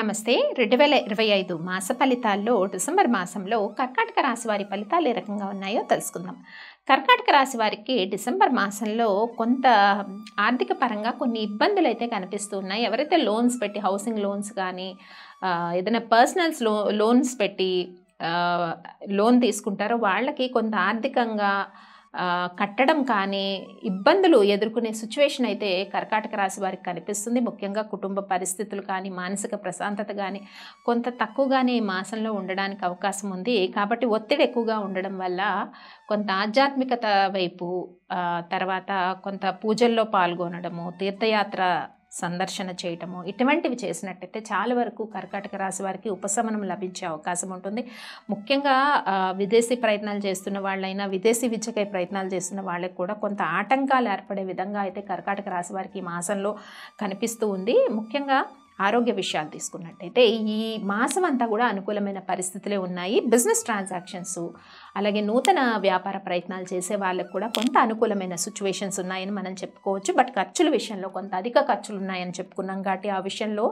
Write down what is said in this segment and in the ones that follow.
నమస్తే 2025 మాస ఫలితాల్లో డిసెంబర్ మాసంలో కర్కాటక రాశి వారి ఫలితాలు ఏ రకంగా ఉన్నాయో తెలుసుకుందాం. కర్కాటక రాశి వారికి డిసెంబర్ మాసంలో కొంత ఆర్థిక పరంగా కొన్ని ఇబ్బందులు అయితే కనిపిస్తూ ఉన్నాయి. ఎవరైతే లోన్స్ పెట్టి హౌసింగ్ లోన్స్ కానీ ఏదైనా పర్సనల్స్ లోన్స్ పెట్టి లోన్ తీసుకుంటారో వాళ్ళకి కొంత ఆర్థికంగా కట్టడం కానీ ఇబ్బందులు ఎదుర్కొనే సిచ్యువేషన్ అయితే కర్కాటక రాశి వారికి కనిపిస్తుంది. ముఖ్యంగా కుటుంబ పరిస్థితులు కానీ మానసిక ప్రశాంతత కానీ కొంత తక్కువగానే ఈ మాసంలో ఉండడానికి అవకాశం ఉంది. కాబట్టి ఒత్తిడి ఎక్కువగా ఉండడం వల్ల కొంత ఆధ్యాత్మికత వైపు తర్వాత కొంత పూజల్లో పాల్గొనడము, తీర్థయాత్ర సందర్శన చేయటము ఇటువంటివి చేసినట్టయితే చాలా వరకు కర్కాటక రాశి వారికి ఉపశమనం లభించే అవకాశం ఉంటుంది. ముఖ్యంగా విదేశీ ప్రయత్నాలు చేస్తున్న వాళ్ళైనా విదేశీ విద్యకై ప్రయత్నాలు చేస్తున్న వాళ్ళకి కూడా కొంత ఆటంకాలు ఏర్పడే విధంగా అయితే కర్కాటక రాశి వారికి ఈ మాసంలో కనిపిస్తూ ఉంది. ముఖ్యంగా ఆరోగ్య విషయాలు తీసుకున్నట్టయితే ఈ మాసం అంతా కూడా అనుకూలమైన పరిస్థితులే ఉన్నాయి. బిజినెస్ ట్రాన్సాక్షన్స్ అలాగే నూతన వ్యాపార ప్రయత్నాలు చేసే వాళ్ళకు కూడా కొంత అనుకూలమైన సిచ్యువేషన్స్ ఉన్నాయని మనం చెప్పుకోవచ్చు. బట్ ఖర్చుల విషయంలో కొంత అధిక ఖర్చులు ఉన్నాయని చెప్పుకున్నాం కాబట్టి ఆ విషయంలో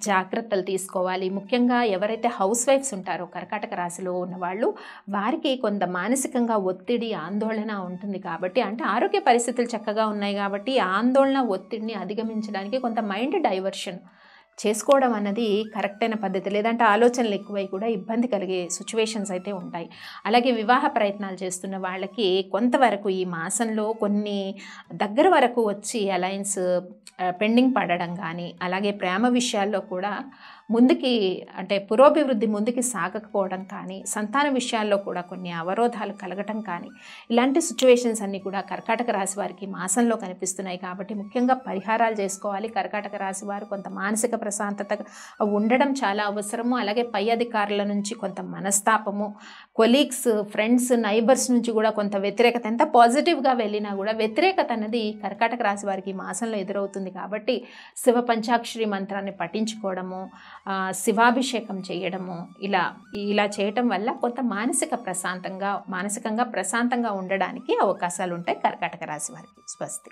జాగ్రత్తలు తీసుకోవాలి. ముఖ్యంగా ఎవరైతే హౌస్ వైఫ్స్ ఉంటారో కర్కాటక రాశిలో ఉన్న వాళ్ళు వారికి కొంత మానసికంగా ఒత్తిడి ఆందోళన ఉంటుంది. కాబట్టి అంటే ఆరోగ్య పరిస్థితులు చక్కగా ఉన్నాయి కాబట్టి ఆందోళన ఒత్తిడిని అధిగమించడానికి కొంత మైండ్ డైవర్షన్ చేసుకోవడం అన్నది కరెక్ట్ అయిన పద్ధతి. లేదంటే ఆలోచనలు ఎక్కువై కూడా ఇబ్బంది కలిగే సిచ్యువేషన్స్ అయితే ఉంటాయి. అలాగే వివాహ ప్రయత్నాలు చేస్తున్న వాళ్ళకి కొంతవరకు ఈ మాసంలో కొన్ని దగ్గర వరకు వచ్చి అలయన్స్ పెండింగ్ పడడం కానీ అలాగే ప్రేమ విషయాల్లో కూడా ముందుకి అంటే పురోభివృద్ధి ముందుకి సాగకపోవడం కానీ సంతాన విషయాల్లో కూడా కొన్ని అవరోధాలు కలగటం కానీ ఇలాంటి సిచ్యువేషన్స్ అన్నీ కూడా కర్కాటక రాశి వారికి మాసంలో కనిపిస్తున్నాయి. కాబట్టి ముఖ్యంగా పరిహారాలు చేసుకోవాలి. కర్కాటక రాశి వారు కొంత మానసిక ప్రశాంతత ఉండడం చాలా అవసరము. అలాగే పై అధికారుల నుంచి కొంత మనస్తాపము, కొలీగ్స్, ఫ్రెండ్స్, నైబర్స్ నుంచి కూడా కొంత వ్యతిరేకత, ఎంత పాజిటివ్గా వెళ్ళినా కూడా వ్యతిరేకత అన్నది కర్కాటక రాశి వారికి మాసంలో ఎదురవుతుంది. కాబట్టి శివ పంచాక్షరి మంత్రాన్ని పఠించుకోవడము, శివాభిషేకం చేయడము ఇలా చేయటం వల్ల కొంత మానసికంగా ప్రశాంతంగా ఉండడానికి అవకాశాలు ఉంటాయి కర్కాటక రాశి వారికి. స్వస్తి.